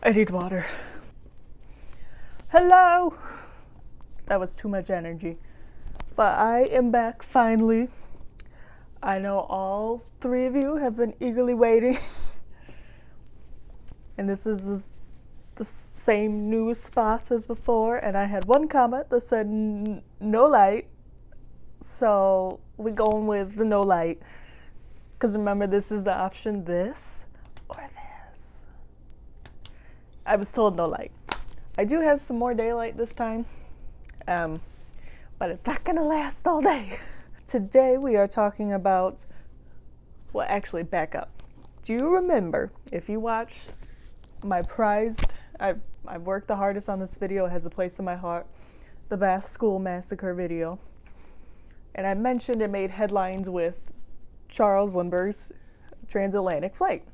I need water. Hello! That was too much energy. But I am back finally. I know all three of you have been eagerly waiting. And this is the same news spot as before. And I had one comment that said no light. So we're going with the no light. Because remember, this is the option this or this. I was told no light. I do have some more daylight this time, but it's not gonna last all day. Today we are talking about, well, actually back up. Do you remember, if you watched my prized, I've worked the hardest on this video, it has a place in my heart, the Bath School Massacre video. And I mentioned it made headlines with Charles Lindbergh's transatlantic flight.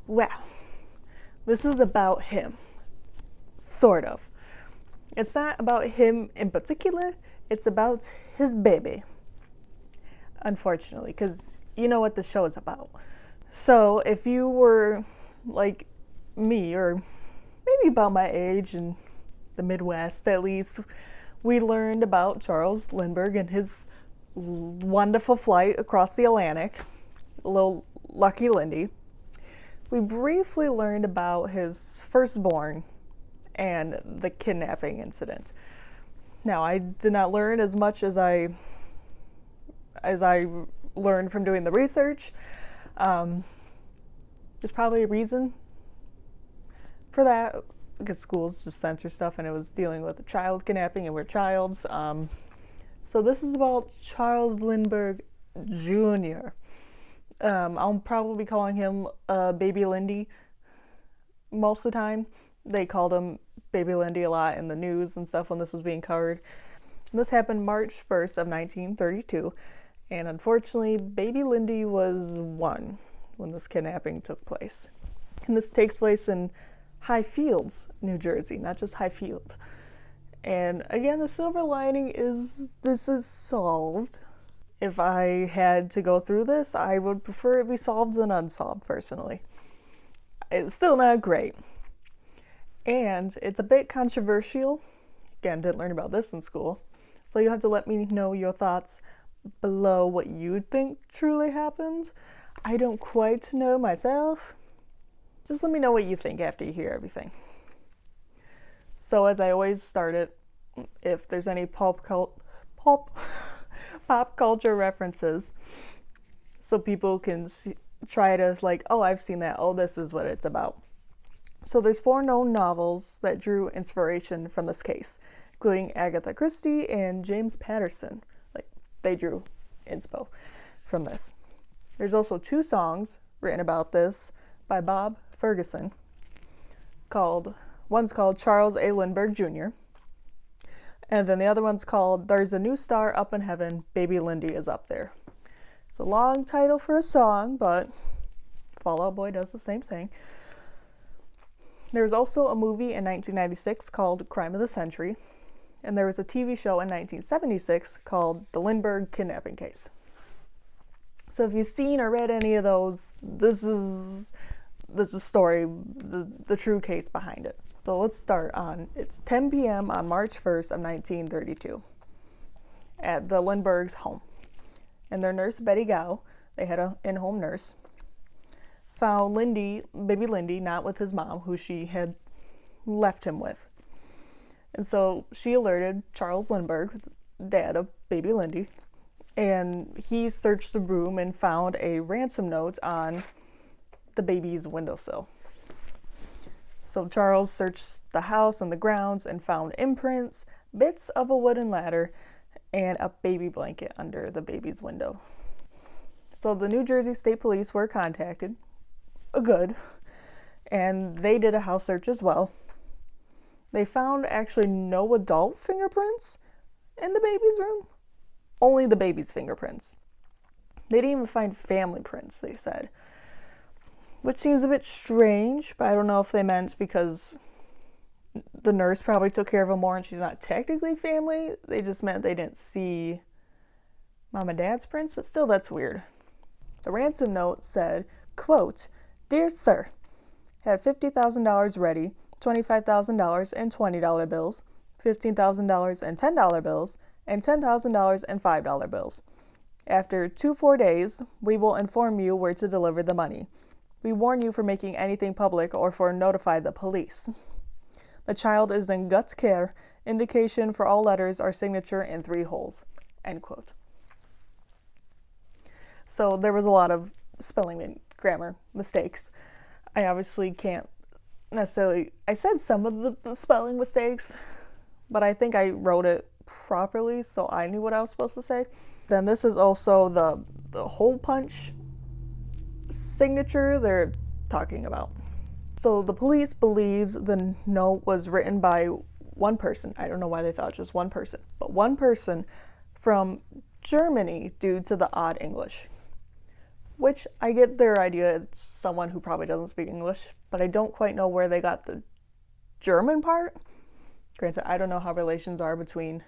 Well, this is about him. Sort of. It's not about him in particular, it's about his baby. Unfortunately, because you know what the show is about. So if you were like me, or maybe about my age in the Midwest at least, we learned about Charles Lindbergh and his wonderful flight across the Atlantic, little lucky Lindy. We briefly learned about his firstborn and the kidnapping incident. Now, I did not learn as much as I learned from doing the research. There's probably a reason for that, because schools just censor stuff, and it was dealing with a child kidnapping, and we're childs. So this is about Charles Lindbergh Jr. I'll probably be calling him Baby Lindy most of the time. They called him Baby Lindy a lot in the news and stuff when this was being covered. And this happened March 1st of 1932, and unfortunately Baby Lindy was 1 when this kidnapping took place. And this takes place in High Fields, New Jersey, not just Highfield. And again, the silver lining is this is solved. If I had to go through this, I would prefer it be solved than unsolved, personally. It's still not great. And it's a bit controversial. Again, didn't learn about this in school. So you have to let me know your thoughts below what you think truly happened. I don't quite know myself. Just let me know what you think after you hear everything. So as I always start it, if there's any pop culture references, so people can try to like, oh, I've seen that, oh, this is what it's about. So there's 4 known novels that drew inspiration from this case, including Agatha Christie and James Patterson. Like, they drew inspo from this. There's also 2 songs written about this by Bob Ferguson. One's called Charles A. Lindbergh Jr., and then the other one's called There's a New Star Up in Heaven, Baby Lindy is Up There. It's a long title for a song, but Fall Out Boy does the same thing. There's also a movie in 1996 called Crime of the Century, and there was a TV show in 1976 called The Lindbergh Kidnapping Case. So if you've seen or read any of those, this is the story, the true case behind it. So let's start it's 10 p.m. on March 1st of 1932 at the Lindbergh's home. And their nurse, Betty Gow, they had an in-home nurse, found baby Lindy, not with his mom, who she had left him with. And so she alerted Charles Lindbergh, dad of baby Lindy, and he searched the room and found a ransom note on the baby's windowsill. So Charles searched the house and the grounds and found imprints, bits of a wooden ladder, and a baby blanket under the baby's window. So the New Jersey State Police were contacted, and they did a house search as well. They found actually no adult fingerprints in the baby's room, only the baby's fingerprints. They didn't even find family prints, they said, which seems a bit strange, but I don't know if they meant because the nurse probably took care of him more and she's not technically family. They just meant they didn't see mom and dad's prints, but still, that's weird. The ransom note said, quote, "Dear sir, had $50,000 ready, $25,000 in $20 bills, $15,000 in $10 bills, and $10,000 in $5 bills. After 4 days, we will inform you where to deliver the money. We warn you for making anything public or for notify the police. The child is in gut care. Indication for all letters are signature in 3 holes. End quote. So there was a lot of spelling and grammar mistakes. I obviously can't necessarily, I said some of the spelling mistakes, but I think I wrote it properly, so I knew what I was supposed to say. Then this is also the hole punch signature they're talking about. So the police believes the note was written by one person. I don't know why they thought just one person, but one person from Germany due to the odd English. Which I get their idea, it's someone who probably doesn't speak English, but I don't quite know where they got the German part. Granted, I don't know how relations are between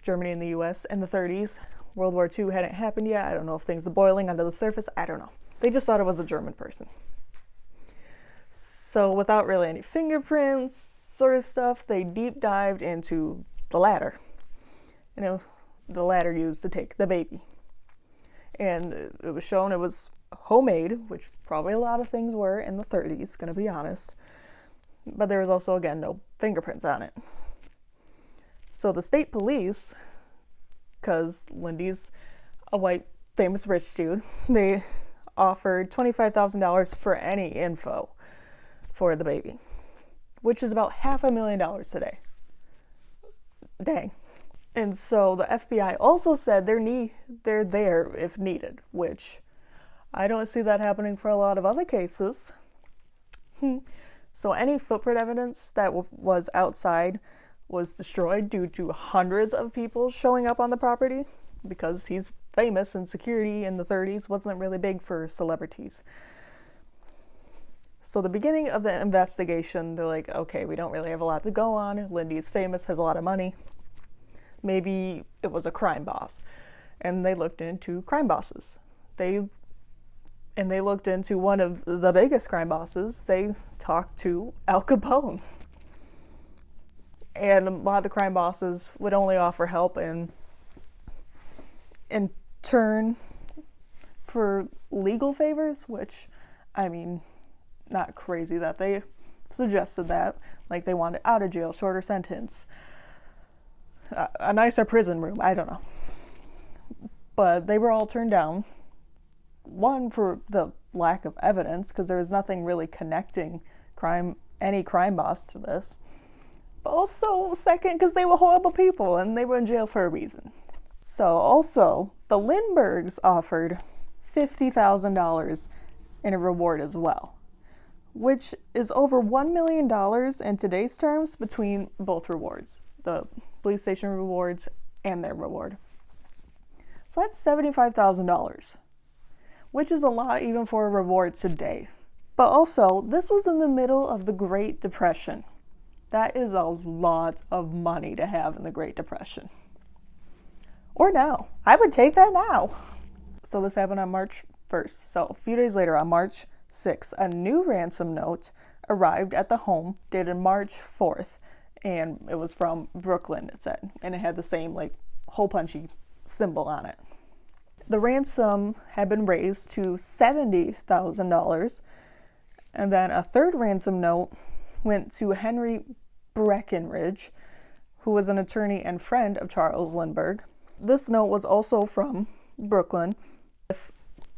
Germany and the US in the 30s. World War II hadn't happened yet. I don't know if things are boiling under the surface. I don't know. They just thought it was a German person. So without really any fingerprints sort of stuff, they deep dived into the ladder. The ladder used to take the baby. And it was shown it was homemade, which probably a lot of things were in the 30s, gonna be honest. But there was also, again, no fingerprints on it. So the state police, because Lindy's a white, famous rich dude, they offered $25,000 for any info for the baby, which is about $500,000 today. Dang. And so the FBI also said they're there if needed, which I don't see that happening for a lot of other cases. So any footprint evidence that was outside was destroyed due to hundreds of people showing up on the property, because he's famous and security in the 30s wasn't really big for celebrities. So the beginning of the investigation, they're like, okay, we don't really have a lot to go on. Lindy's famous, has a lot of money. Maybe it was a crime boss. And they looked into crime bosses. They looked into one of the biggest crime bosses. They talked to Al Capone. And a lot of the crime bosses would only offer help in turn for legal favors, which, I mean, not crazy that they suggested that. Like they wanted out of jail, shorter sentence, a nicer prison room, I don't know. But they were all turned down. One, for the lack of evidence, because there was nothing really connecting any crime boss to this. But also, second, because they were horrible people and they were in jail for a reason. So also, the Lindberghs offered $50,000 in a reward as well, which is over $1 million in today's terms between both rewards, the police station rewards and their reward. So that's $75,000, which is a lot even for a reward today. But also, this was in the middle of the Great Depression. That is a lot of money to have in the Great Depression. Or now. I would take that now. So this happened on March 1st. So a few days later, on March 6th, a new ransom note arrived at the home dated March 4th. And it was from Brooklyn, it said. And it had the same, hole punchy symbol on it. The ransom had been raised to $70,000. And then a third ransom note went to Henry Breckenridge, who was an attorney and friend of Charles Lindbergh. This note was also from Brooklyn, with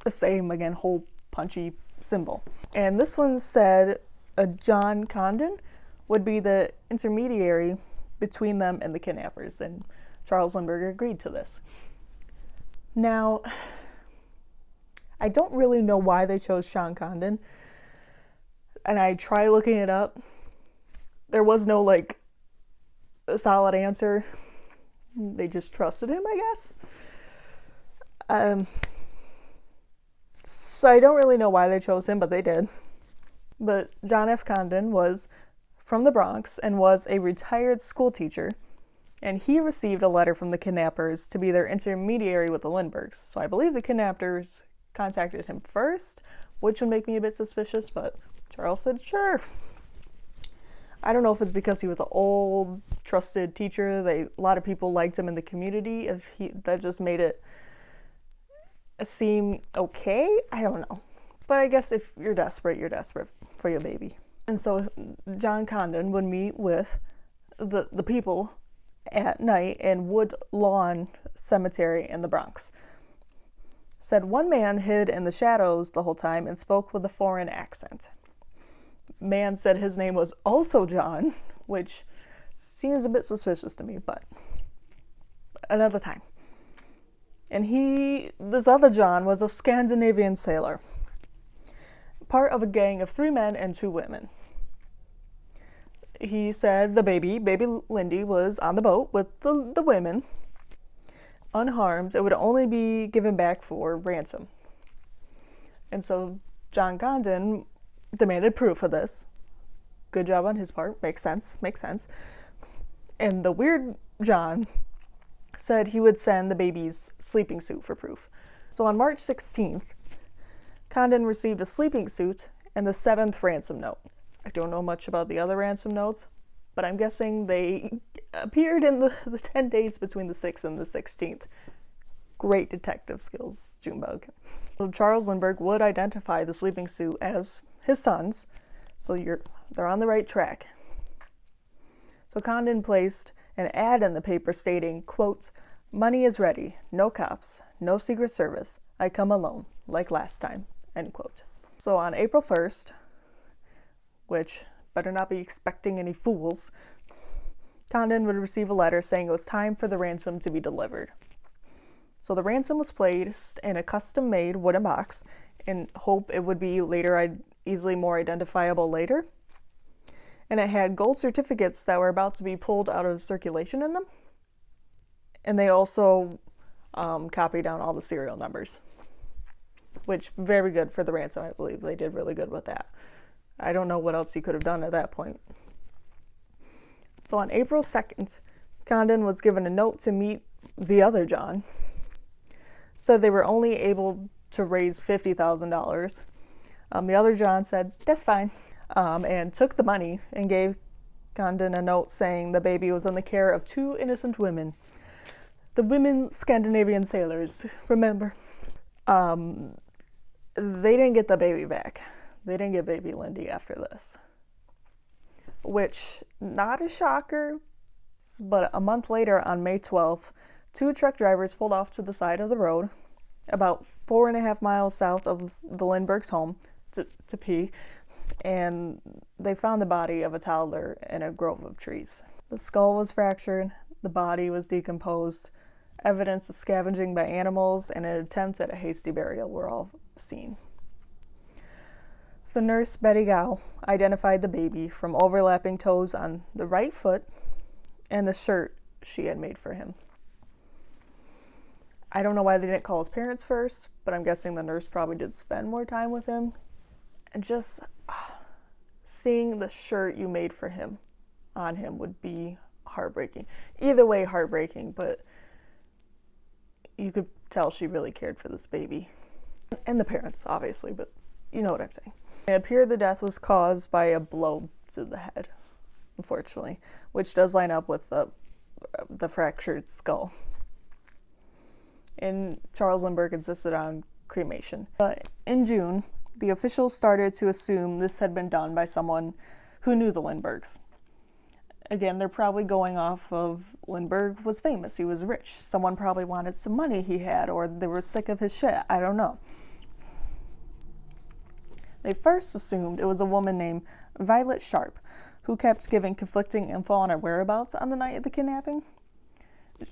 the same, again, hole punchy symbol. And this one said John Condon would be the intermediary between them and the kidnappers, and Charles Lindbergh agreed to this. Now, I don't really know why they chose Sean Condon, and I tried looking it up. There was no, a solid answer. They just trusted him, I guess. So I don't really know why they chose him, but they did. But John F. Condon was from the Bronx and was a retired school teacher, and he received a letter from the kidnappers to be their intermediary with the Lindberghs. So I believe the kidnappers contacted him first, which would make me a bit suspicious, but Charles said, sure. I don't know if it's because he was an old, trusted teacher. A lot of people liked him in the community. That just made it seem okay. I don't know. But I guess if you're desperate for your baby. And so John Condon would meet with the people at night in Wood Lawn Cemetery in the Bronx. Said one man hid in the shadows the whole time and spoke with a foreign accent. Man said his name was also John, which seems a bit suspicious to me, but another time. And this other John was a Scandinavian sailor, part of a gang of 3 men and 2 women. He said the baby Lindy, was on the boat with the women, unharmed. It would only be given back for ransom. And so John Condon demanded proof of this. Good job on his part. Makes sense. And the weird John said he would send the baby's sleeping suit for proof. So on March 16th, Condon received a sleeping suit and the 7th ransom note. I don't know much about the other ransom notes, but I'm guessing they appeared in the 10 days between the 6th and the 16th. Great detective skills, Junebug. So Charles Lindbergh would identify the sleeping suit as his son's, so they're on the right track. So Condon placed an ad in the paper stating, quote, "Money is ready, no cops, no Secret Service, I come alone, like last time," end quote. So on April 1st, which better not be expecting any fools, Condon would receive a letter saying it was time for the ransom to be delivered. So the ransom was placed in a custom-made wooden box in hope it would be easily more identifiable later. And it had gold certificates that were about to be pulled out of circulation in them. And they also copied down all the serial numbers, which very good for the ransom, I believe. They did really good with that. I don't know what else he could have done at that point. So on April 2nd, Condon was given a note to meet the other John. Said they were only able to raise $50,000. The other John said, that's fine, and took the money and gave Condon a note saying the baby was in the care of 2 innocent women. The women Scandinavian sailors, remember. They didn't get the baby back. They didn't get baby Lindy after this. Which, not a shocker, but a month later on May 12th, 2 truck drivers pulled off to the side of the road, about 4.5 miles south of the Lindbergh's home, to pee, and they found the body of a toddler in a grove of trees. The skull was fractured, the body was decomposed, evidence of scavenging by animals, and an attempt at a hasty burial were all seen. The nurse, Betty Gow, identified the baby from overlapping toes on the right foot and the shirt she had made for him. I don't know why they didn't call his parents first, but I'm guessing the nurse probably did spend more time with him. And just seeing the shirt you made for him on him would be heartbreaking. Either way, heartbreaking, but you could tell she really cared for this baby. And the parents, obviously, but you know what I'm saying. It appeared the death was caused by a blow to the head, unfortunately, which does line up with the fractured skull. And Charles Lindbergh insisted on cremation. But in June, the officials started to assume this had been done by someone who knew the Lindberghs. Again, they're probably going off of Lindbergh was famous, he was rich. Someone probably wanted some money he had, or they were sick of his shit. I don't know. They first assumed it was a woman named Violet Sharp, who kept giving conflicting info on her whereabouts on the night of the kidnapping.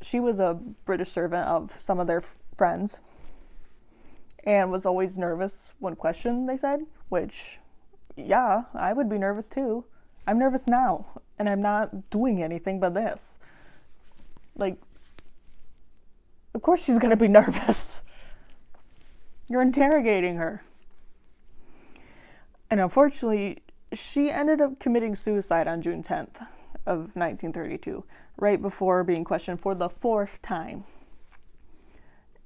She was a British servant of some of their friends and was always nervous when questioned, they said, which, yeah, I would be nervous too. I'm nervous now, and I'm not doing anything but this. Like, of course she's gonna be nervous. You're interrogating her. And unfortunately, she ended up committing suicide on June 10th of 1932, right before being questioned for the 4th time.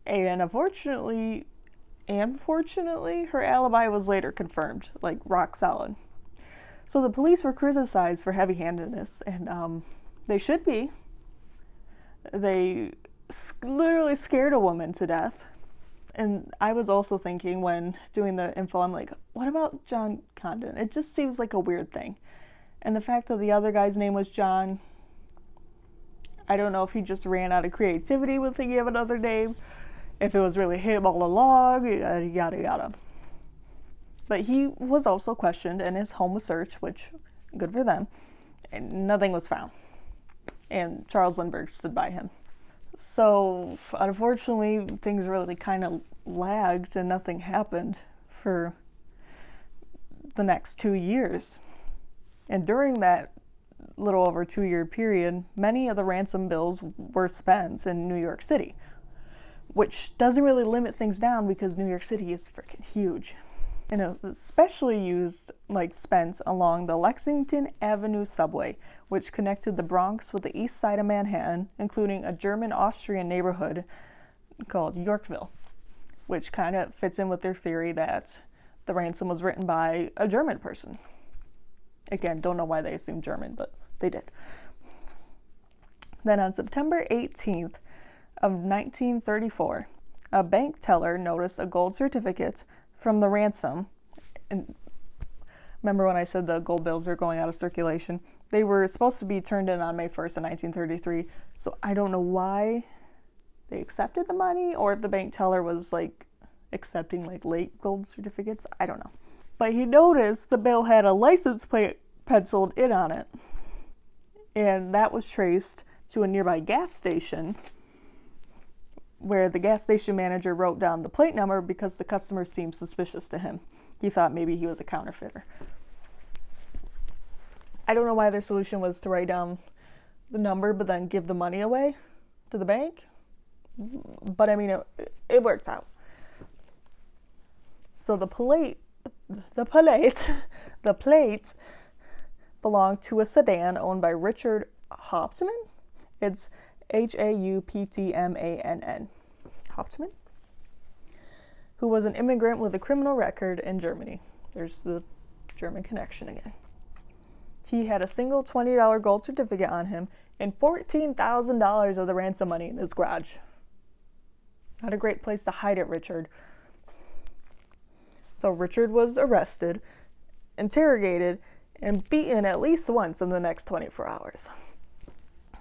And unfortunately, her alibi was later confirmed, like rock solid. So the police were criticized for heavy-handedness, and they should be. They literally scared a woman to death. And I was also thinking when doing the info, I'm like, what about John Condon? It just seems like a weird thing. And the fact that the other guy's name was John, I don't know if he just ran out of creativity with thinking of another name, if it was really him all along, yada, yada. But he was also questioned and his home was searched, which, good for them, and nothing was found. And Charles Lindbergh stood by him. So, unfortunately, things really kind of lagged and nothing happened for the next 2 years. And during that little over 2-year period, many of the ransom bills were spent in New York City, which doesn't really limit things down because New York City is freaking huge. And it was especially spent along the Lexington Avenue subway, which connected the Bronx with the east side of Manhattan, including a German-Austrian neighborhood called Yorkville, which kind of fits in with their theory that the ransom was written by a German person. Again, don't know why they assumed German, but they did. Then on September 18th of 1934, a bank teller noticed a gold certificate from the ransom. And remember when I said the gold bills were going out of circulation? They were supposed to be turned in on May 1st of 1933, so I don't know why they accepted the money or if the bank teller was accepting late gold certificates. I don't know. But he noticed the bill had a license plate penciled in on it, and that was traced to a nearby gas station where the gas station manager wrote down the plate number because the customer seemed suspicious to him. He thought maybe he was a counterfeiter. I don't know why their solution was to write down the number but then give the money away to the bank. But I mean, it worked out. So the plate belonged to a sedan owned by Richard Hauptmann. It's Hauptmann, Hauptmann, who was an immigrant with a criminal record in Germany. There's the German connection again. He had a single $20 gold certificate on him and $14,000 of the ransom money in his garage. Not a great place to hide it, Richard. So Richard was arrested, interrogated, and beaten at least once in the next 24 hours.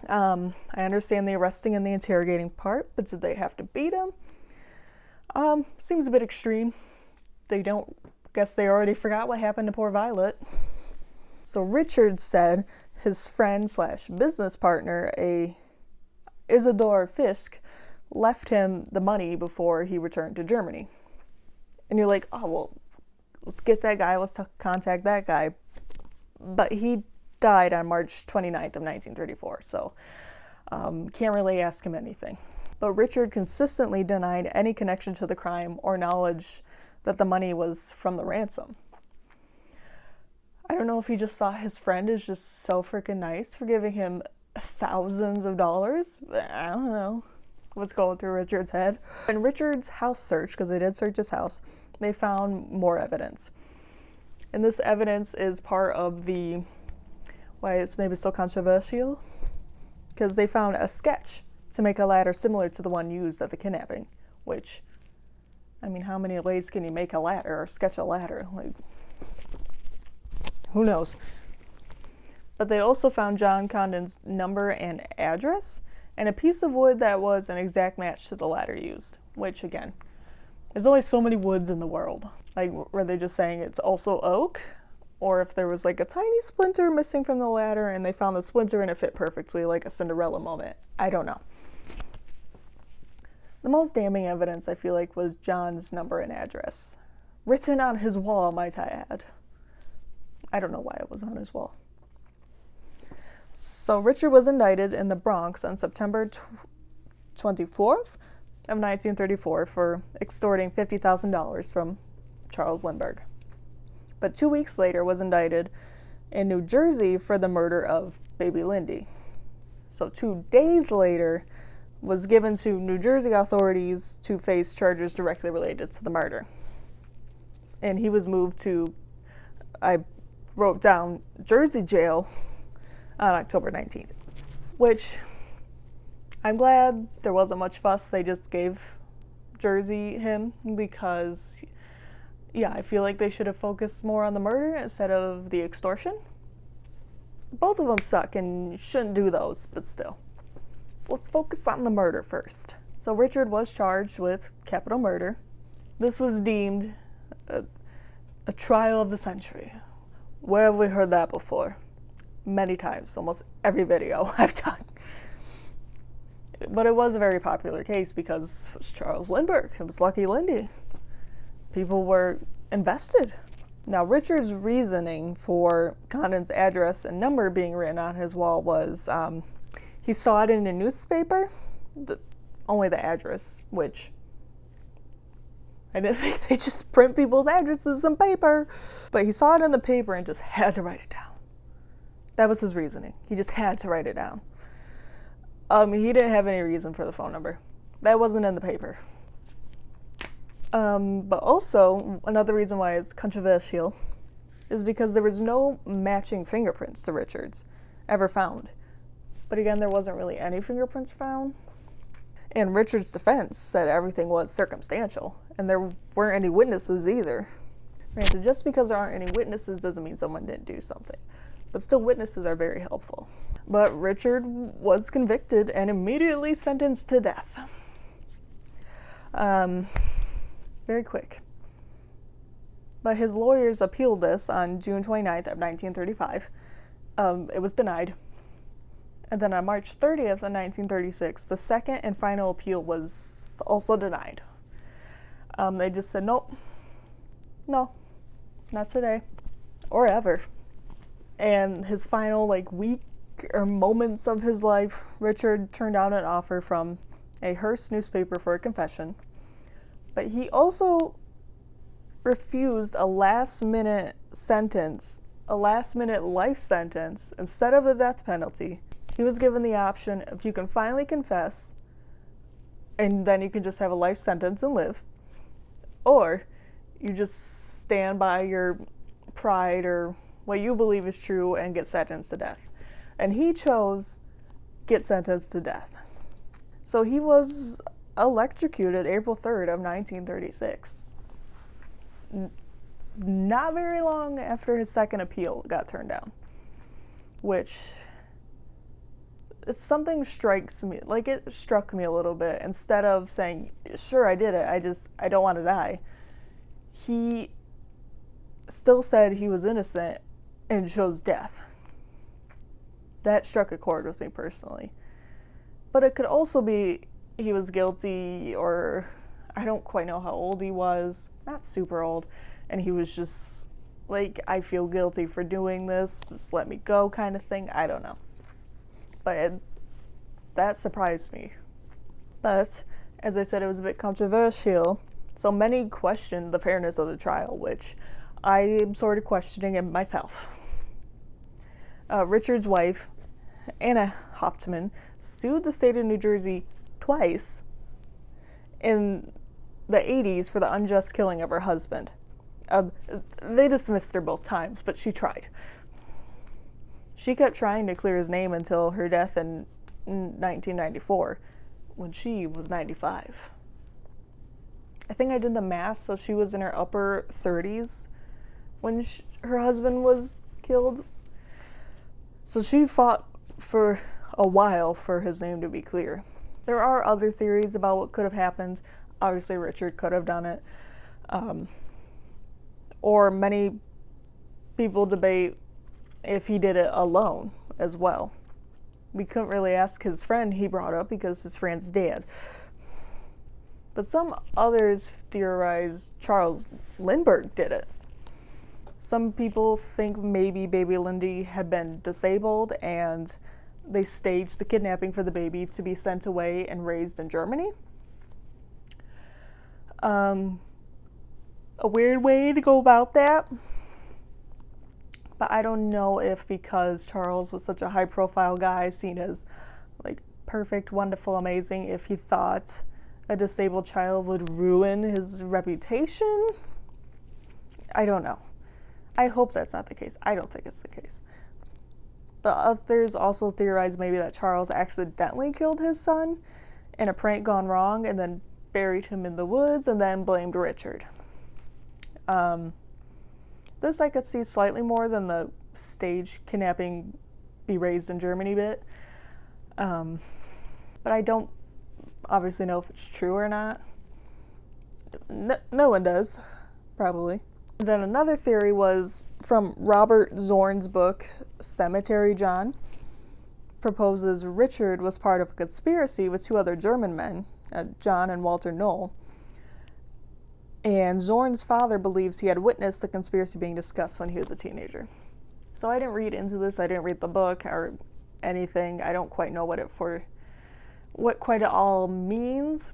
I understand the arresting and the interrogating part, but did they have to beat him? Seems a bit extreme. Guess they already forgot what happened to poor Violet. So Richard said his friend/business partner, Isidor Fisk, left him the money before he returned to Germany. And you're like, oh, well, let's get that guy, let's contact that guy. But he died on March 29th of 1934, so can't really ask him anything. But Richard consistently denied any connection to the crime or knowledge that the money was from the ransom. I don't know if he just thought his friend is just so freaking nice for giving him thousands of dollars. I don't know what's going through Richard's head. In Richard's house search, because they did search his house, they found more evidence. And this evidence is part of why it's maybe so controversial, because they found a sketch to make a ladder similar to the one used at the kidnapping, which, I mean, how many ways can you make a ladder or sketch a ladder? Who knows? But they also found John Condon's number and address, and a piece of wood that was an exact match to the ladder used, which, again, there's only so many woods in the world. Were they just saying it's also oak? Or if there was a tiny splinter missing from the ladder and they found the splinter and it fit perfectly, like a Cinderella moment. I don't know. The most damning evidence, I feel like, was John's number and address. Written on his wall, might I add. I don't know why it was on his wall. So Richard was indicted in the Bronx on September 24th of 1934 for extorting $50,000 from Charles Lindbergh. But 2 weeks later was indicted in New Jersey for the murder of baby Lindy. So 2 days later was given to New Jersey authorities to face charges directly related to the murder. And he was moved to, I wrote down Jersey jail on October 19th, which I'm glad there wasn't much fuss. They just gave Jersey him because, yeah, I feel like they should have focused more on the murder instead of the extortion. Both of them suck and shouldn't do those, but still. Let's focus on the murder first. So Richard was charged with capital murder. This was deemed a trial of the century. Where have we heard that before? Many times, almost every video I've done. But it was a very popular case because it was Charles Lindbergh. It was Lucky Lindy. People were invested. Now, Richard's reasoning for Condon's address and number being written on his wall was he saw it in a newspaper, only the address, which I didn't think they just print people's addresses on paper. But he saw it in the paper and just had to write it down. That was his reasoning. He just had to write it down. He didn't have any reason for the phone number. That wasn't in the paper. But also, another reason why it's controversial is because there was no matching fingerprints to Richard's ever found. But again, there wasn't really any fingerprints found. And Richard's defense said everything was circumstantial, and there weren't any witnesses either. Granted, just because there aren't any witnesses doesn't mean someone didn't do something. But still, witnesses are very helpful. But Richard was convicted and immediately sentenced to death. Very quick. But his lawyers appealed this on June 29th of 1935. It was denied. And then on March 30th of 1936, the second and final appeal was also denied. They just said, nope, no, not today, or ever. And his final, week or moments of his life, Richard turned down an offer from a Hearst newspaper for a confession. But he also refused a last-minute life sentence instead of the death penalty. He was given the option, if you can finally confess, and then you can just have a life sentence and live, or you just stand by your pride or what you believe is true and get sentenced to death. And he chose get sentenced to death. So he was electrocuted April 3rd of 1936. Not very long after his second appeal got turned down, which something strikes me, it struck me a little bit. Instead of saying, sure, I did it, I don't want to die, he still said he was innocent and chose death. That struck a chord with me personally. But it could also be he was guilty, or I don't quite know how old he was, not super old, and he was just I feel guilty for doing this, just let me go kind of thing. I don't know. But that surprised me. But, as I said, it was a bit controversial, so many questioned the fairness of the trial, which I am sort of questioning it myself. Richard's wife, Anna Hauptmann, sued the state of New Jersey twice in the 80s for the unjust killing of her husband. They dismissed her both times, but she tried. She kept trying to clear his name until her death in 1994, when she was 95. I think I did the math, so she was in her upper 30s when her husband was killed. So she fought for a while for his name to be clear. There are other theories about what could have happened. Obviously, Richard could have done it. Or many people debate if he did it alone as well. We couldn't really ask his friend he brought up because his friend's dead. But some others theorize Charles Lindbergh did it. Some people think maybe baby Lindy had been disabled and they staged the kidnapping for the baby to be sent away and raised in Germany. A weird way to go about that. But I don't know if because Charles was such a high-profile guy, seen as perfect, wonderful, amazing, if he thought a disabled child would ruin his reputation. I don't know. I hope that's not the case. I don't think it's the case. But others also theorize maybe that Charles accidentally killed his son in a prank gone wrong and then buried him in the woods and then blamed Richard. This I could see slightly more than the stage kidnapping be raised in Germany bit. But I don't obviously know if it's true or not. No one does, probably. Then another theory was from Robert Zorn's book, Cemetery John, proposes Richard was part of a conspiracy with two other German men, John and Walter Knoll. And Zorn's father believes he had witnessed the conspiracy being discussed when he was a teenager. So I didn't read into this. I didn't read the book or anything. I don't quite know what quite it all means.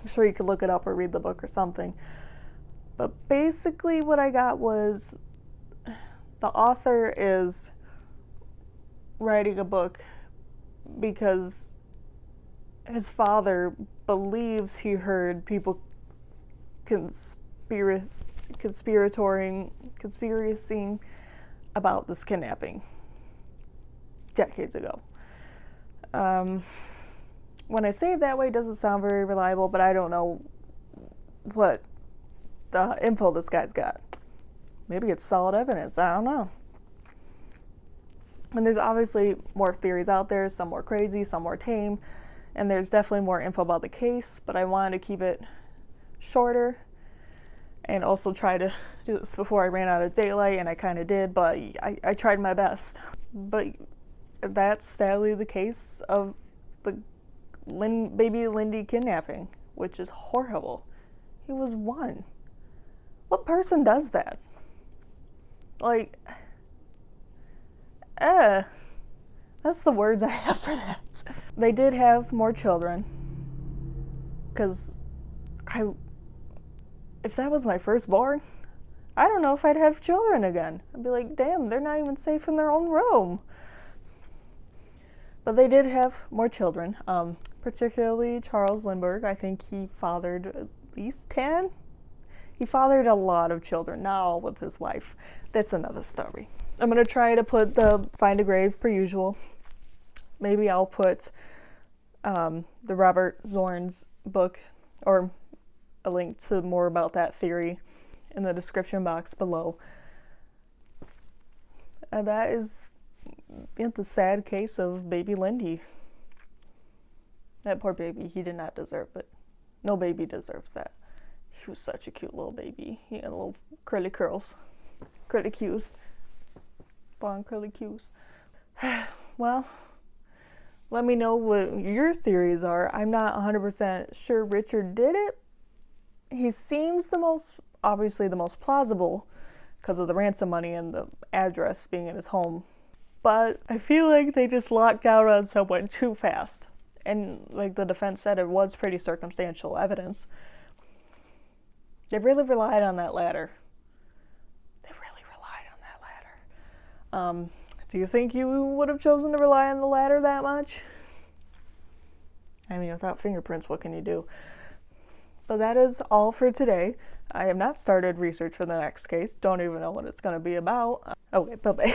I'm sure you could look it up or read the book or something. But basically what I got was the author is writing a book because his father believes he heard people conspiracying about this kidnapping decades ago. When I say it that way, it doesn't sound very reliable, but I don't know what the info this guy's got. Maybe it's solid evidence. I don't know. And there's obviously more theories out there, some more crazy, some more tame, and there's definitely more info about the case, but I wanted to keep it shorter and also try to do this before I ran out of daylight, and I kind of did, but I tried my best. But that's sadly the case of the baby Lindy kidnapping, which is horrible. He was 1. What person does that? Like, that's the words I have for that. They did have more children, because if that was my firstborn, I don't know if I'd have children again. I'd be like, damn, they're not even safe in their own room. But they did have more children, particularly Charles Lindbergh. I think he fathered at least 10. He fathered a lot of children, not all with his wife. That's another story. I'm going to try to find a grave per usual. Maybe I'll put the Robert Zorn's book or a link to more about that theory in the description box below. And that is the sad case of baby Lindy. That poor baby, he did not deserve it. No baby deserves that. He was such a cute little baby. He had little curly curls. Curly cues. Blonde curly cues. Well, let me know what your theories are. I'm not 100% sure Richard did it. He seems obviously the most plausible because of the ransom money and the address being in his home. But I feel like they just locked out on someone too fast. And like the defense said, it was pretty circumstantial evidence. They really relied on that ladder. Do you think you would have chosen to rely on the ladder that much? I mean, without fingerprints, what can you do? But that is all for today. I have not started research for the next case. Don't even know what it's going to be about. Okay, bye-bye.